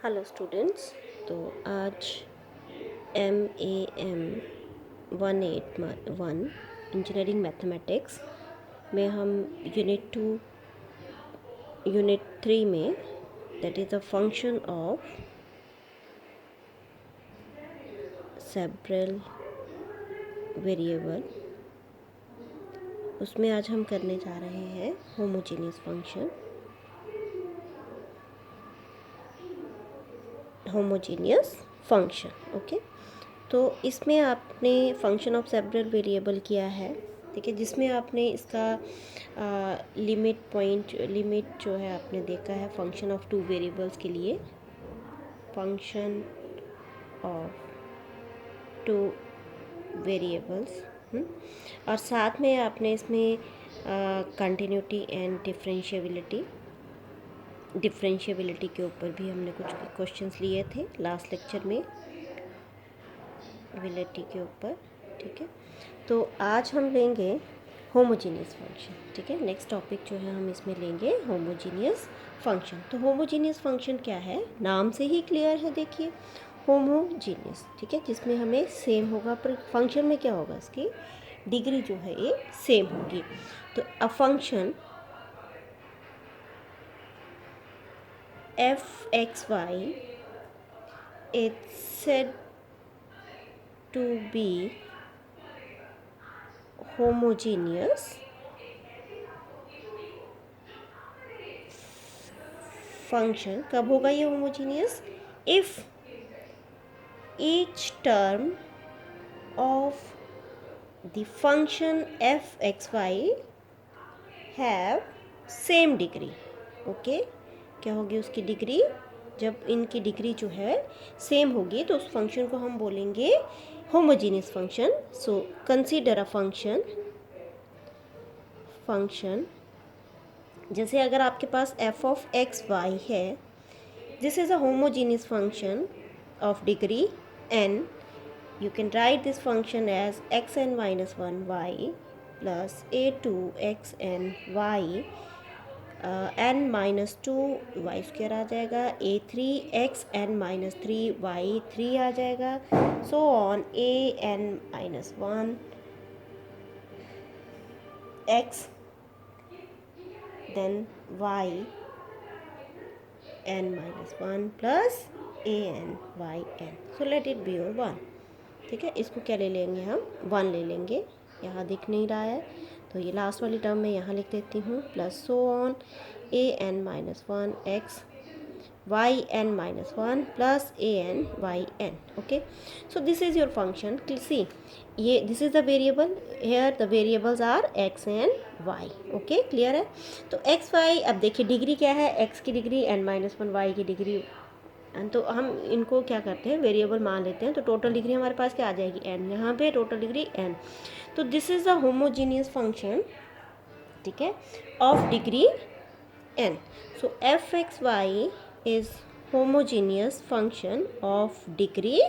Hello students. तो आज MAM 181 engineering mathematics में हम यूनिट 3 में that is the function of several variable, उसमें आज हम करने जा रहे हैं होमोजेनियस फंक्शन। ओके, तो इसमें आपने फंक्शन ऑफ सेवरल वेरिएबल किया है, ठीक है, जिसमें आपने इसका लिमिट जो है आपने देखा है फंक्शन ऑफ 2 वेरिएबल्स के लिए, फंक्शन ऑफ 2 वेरिएबल्स। और साथ में आपने इसमें कंटिन्यूटी एंड डिफरेंशिएबिलिटी के ऊपर भी हमने कुछ क्वेश्चंस लिए थे लास्ट लेक्चर में, एबिलिटी के ऊपर, ठीक है। तो आज हम लेंगे होमोजीनियस फंक्शन, ठीक है। नेक्स्ट टॉपिक जो है हम इसमें लेंगे होमोजीनियस फंक्शन। तो होमोजीनियस फंक्शन क्या है, नाम से ही क्लियर है, देखिए होमोजीनियस, ठीक है, जिसमें हमें सेम होगा, पर फंक्शन में क्या होगा, इसकी डिग्री जो है ये सेम होगी। तो a function f(x, y) is said to be homogeneous function. कब होगा ये homogeneous? If each term of the function f(x, y) have same degree। Okay, क्या होगी उसकी डिग्री? जब इनकी डिग्री जो है सेम होगी तो उस फंक्शन को हम बोलेंगे homogeneous function. So consider a function जैसे अगर आपके पास f(x, y) है, this is a homogeneous function of degree n. You can write this function as xn minus 1 y plus a2 xn y n minus 2 y square आ जाएगा, a3 xn minus 3 y 3 आ जाएगा, so on a n minus 1 x then y n minus 1 plus a n y n, so let it be your 1, ठीक है। इसको क्या ले लेंगे हम, 1 ले लेंगे, यहाँ दिख नहीं रहा है तो ये लास्ट वाली टर्म में यहाँ लिख देती हूँ, plus so on a n minus 1 x y n minus 1 plus a n y n। Okay, so this is your function. See, ये this is the variable, here the variables are x and y। Okay, clear है। तो x y, अब देखिए degree क्या है, x की degree n minus 1 y की degree, तो हम इनको क्या करते हैं, वेरिएबल मान लेते हैं। तो टोटल डिग्री हमारे पास क्या आ जाएगी, n, यहाँ पे टोटल डिग्री n। तो this is the homogeneous function, ठीक है, of degree n। So f(x, y) is homogeneous function of degree,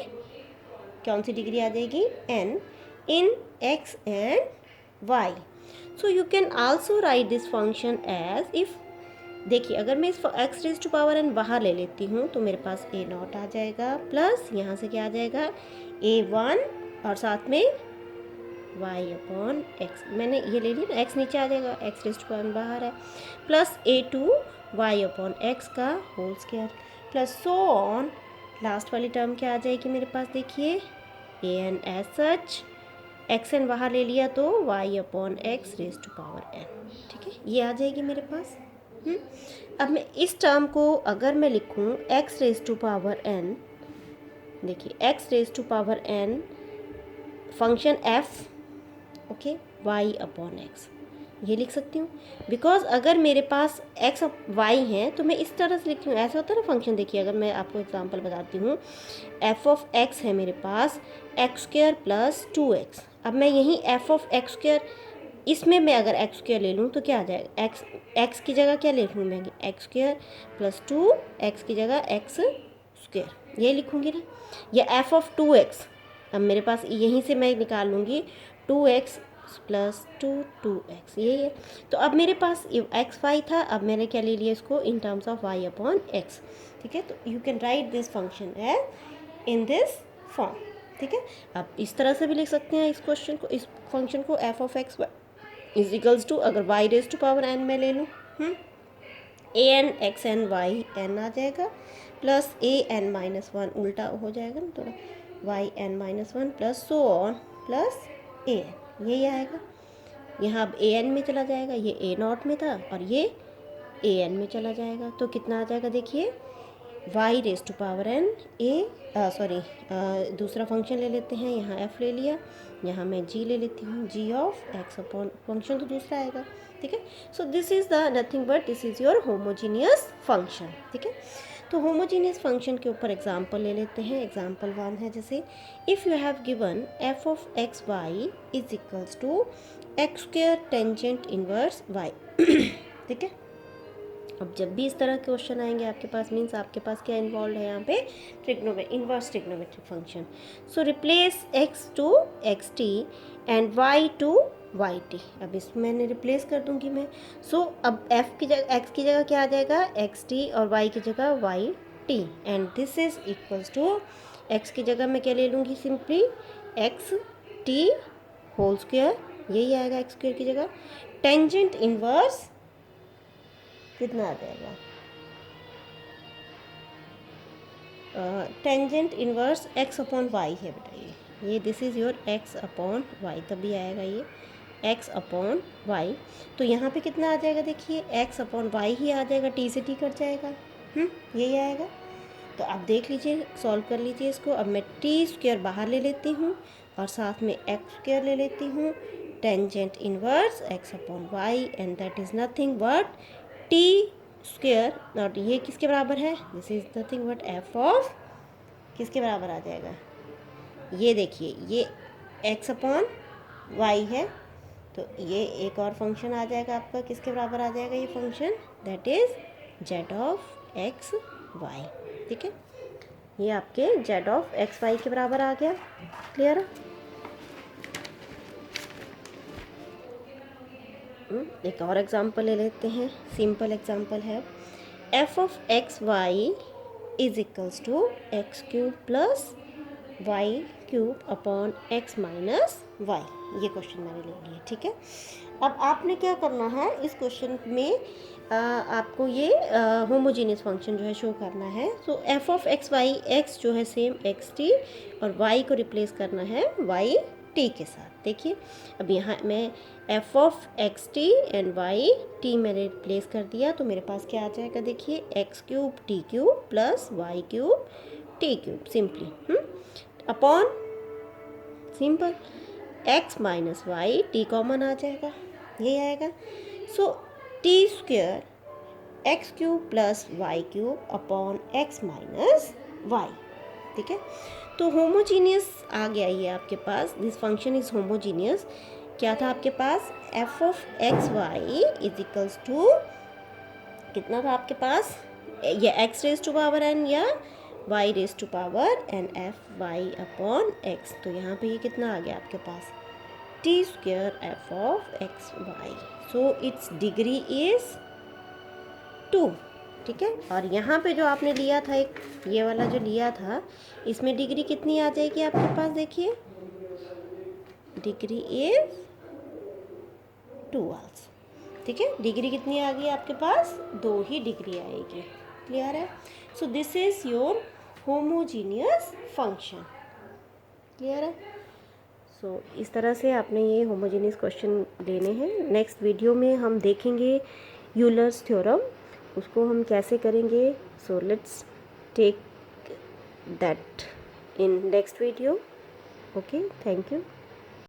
कौन सी डिग्री आ जाएगी, n, in x and y। So you can also write this function as, if देखिए अगर मैं इस x raise to power n बाहर ले लेती हूँ तो मेरे पास a0 आ जाएगा, प्लस यहाँ से क्या आ जाएगा, a1 और साथ में y/x, मैंने ये ले लिया, x नीचे आ जाएगा, x raise to power n बाहर है, प्लस a2 y/x का whole square, plus so on, last वाली टर्म क्या आ जाएगी मेरे पास, देखिए an एज सच, xn बाहर ले लिया तो y/x raise to power n, ठीक है, ये आ जाएगी मेरे पास। अब मैं इस टर्म को अगर मैं लिखूं x raise to power n, देखिए x raise to power n function f, okay, y/x, ये लिख सकती हूँ, बिकॉज अगर मेरे पास x और y हैं तो मैं इस तरह से लिखती हूँ, ऐसा होता है ना फंक्शन। देखिए अगर मैं आपको एग्जांपल बताती हूँ, f(x) है मेरे पास x² प्लस 2x, अब मैं यहीं f(x²), इसमें मैं अगर x² ले लूँ तो क्या आ जाएगा, x की जगह क्या ले लूँ मैं, x² प्लस 2x की जगह x², ये लिखूँगी ना, या f(2x), अब मेरे पास यहीं से मैं निकाल लूँगी 2x प्लस 2x ये है। तो अब मेरे पास एक्स वाई था, अब मैंने क्या ले लिया इसको in terms of y upon X. ठीक है, तो you can write this function as in this form. ठीक है, अब इस तरह से भी लिख सकते हैं इस क्वेश्चन को, इस फंक्शन को F of X is equals to, अगर y raise to power n में ले लूँ, A N X N Y N आ जाएगा, plus A N minus one, उल्टा हो जाएगा ना थोड़ा, Y N minus one plus so on plus A N, यही आएगा। यहाँ अब ए एन में चला जाएगा, ये ए नॉट में था और ये ए एन में चला जाएगा, तो कितना आ जाएगा देखिए, Y raise to power N दूसरा फंक्शन ले लेते हैं, यहाँ एफ ले लिया, यहाँ मैं जी ले लेती हूँ, जी ऑफ एक्स अपॉन फंक्शन तो दूसरा आएगा। ठीक है, सो this is the nothing but this is your homogeneous function. ठीक है, तो होमोजीनियस फंक्शन के ऊपर एग्जांपल ले लेते हैं। एग्जांपल 1 है जैसे, if you have given F of X Y is equals to X square tangent inverse Y. ठीक है, अब जब भी इस तरह के क्वेश्चन आएंगे आपके पास, मीन्स आपके पास क्या इन्वॉल्व है यहाँ पे, inverse trigonometric function. So replace x to X T and y to Y T. अब इसमें मैंने रिप्लेस कर दूंगी मैं। सो अब f की जगह x की जगह क्या आ जाएगा, एक्स टी, और y की जगह Y T, and this is equals to, x की जगह मैं क्या ले लूँगी, simply X T whole square, यही आएगा एक्स स्क्वेयर की जगह, टेंजेंट इनवर्स कितना आ जाएगा, tangent inverse x upon Y है बेटा, ये this is your x upon Y, तभी आएगा ये x अपॉन वाई। तो यहाँ पे कितना आ जाएगा देखिए, x अपॉन वाई ही आ जाएगा, t से t कट जाएगा, यही आएगा। तो आप देख लीजिए, सॉल्व कर लीजिए इसको। अब मैं टी स्क्वेयर बाहर ले लेती हूँ और साथ में एक्स स्क्वेयर ले लेती हूँ, tangent inverse x upon Y, and that is nothing but T square, और ये किसके बराबर है, this is nothing but F of, किसके बराबर आ जाएगा, ये देखिए ये एक्स अपॉन वाई है, तो ये एक और फंक्शन आ जाएगा आपका, किसके बराबर आ जाएगा ये function, that is Z of X Y. ठीक है, ये आपके जेड ऑफ एक्स वाई के बराबर आ गया। क्लियर है? एक और एग्जांपल ले लेते हैं, सिंपल एग्जांपल है, F of X Y is equals to X cube plus Y cube upon X minus Y, ये क्वेश्चन मैंने ले लिया। ठीक है, अब आपने क्या करना है इस क्वेश्चन में, आपको ये होमोजीनियस फंक्शन जो है शो करना है। So F of X Y, X जो है सेम एक्स टी, और वाई को रिप्लेस करना है वाई टी के साथ। देखिए, अब यहाँ मैं F of X T and Y T मैंने रिप्लेस कर दिया, तो मेरे पास क्या आ जाएगा देखिए, X cube T cube plus Y cube T cube, simply upon simple X minus Y, T common आ जाएगा, यही आएगा। So T square X cube plus Y cube upon X minus Y. ठीक है, तो होमोजीनियस आ गया ये आपके पास, दिस फंक्शन इज होमोजीनियस। क्या था आपके पास, F of X Y is equals to, कितना था आपके पास, या X raise to power N या Y raise to power N F Y upon X. तो यहाँ पे ये कितना आ गया आपके पास, T square F of X Y, so it's degree is 2। ठीक है, और यहाँ पे जो आपने लिया था, एक ये वाला जो लिया था, इसमें डिग्री कितनी आ जाएगी आपके पास, देखिए डिग्री इज 2 आल्सो। ठीक है, डिग्री कितनी आ गई आपके पास, 2 ही डिग्री आएगी। क्लियर है? So this is your homogeneous function. Clear है? सो इस तरह से आपने ये होमोजीनियस क्वेश्चन लेने हैं। नेक्स्ट वीडियो में हम देखेंगे यूलर्स थ्योरम, उसको हम कैसे करेंगे। So let's take that in next video. Okay, thank you.